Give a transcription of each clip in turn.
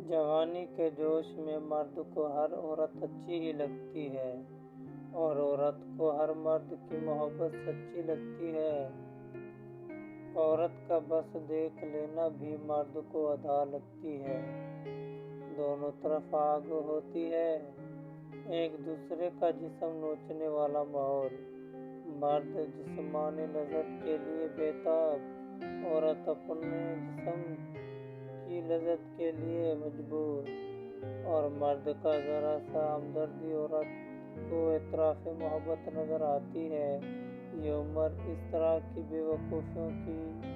جوانی کے جوش میں مرد کو ہر عورت اچھی ہی لگتی ہے اور عورت کو ہر مرد کی محبت سچی لگتی ہے۔ عورت کا بس دیکھ لینا بھی مرد کو ادا لگتی ہے۔ دونوں طرف آگ ہوتی ہے، ایک دوسرے کا جسم نوچنے والا ماحول۔ مرد جسمانی لذت کے لیے بےتاب، عورت اپنے جسم کی لذت کے لیے مجبور، اور مرد کا ذرا سا ہمدردی عورت کو اعتراف محبت نظر آتی ہے۔ یہ عمر اس طرح کی بے وقوفیوں کی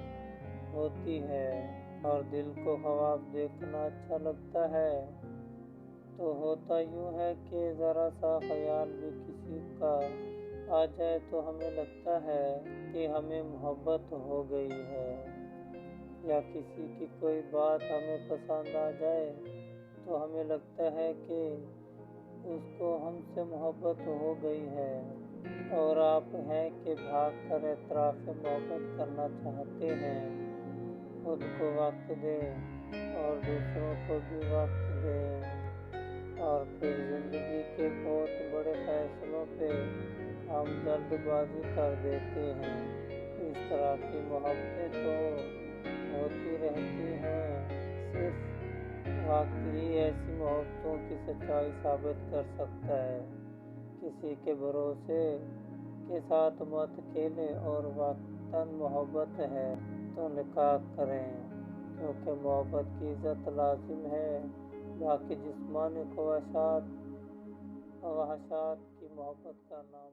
ہوتی ہے اور دل کو خواب دیکھنا اچھا لگتا ہے تو ہوتا یوں ہے کہ ذرا سا خیال بھی کسی کا آ جائے تو ہمیں لگتا ہے کہ ہمیں محبت ہو گئی ہے، یا کسی کی کوئی بات ہمیں پسند آ جائے تو ہمیں لگتا ہے کہ اس کو ہم سے محبت ہو گئی ہے۔ اور آپ ہیں کہ بھاگ کر اعتراف محبت کرنا چاہتے ہیں۔ خود کو وقت دیں اور دوسروں کو بھی وقت دیں، اور پھر زندگی کے بہت بڑے فیصلوں پہ ہم جلد بازی کر دیتے ہیں۔ اس طرح کی محبتیں تو ہوتی رہتی ہیں، صرف وقت ہی ایسی محبتوں کی سچائی ثابت کر سکتا ہے۔ کسی کے بھروسے کے ساتھ مت کھیلیں، اور وقتاً محبت ہے تو نکاح کریں، کیونکہ محبت کی عزت لازم ہے، باقی جسمانی خواہشات کی محبت کا نام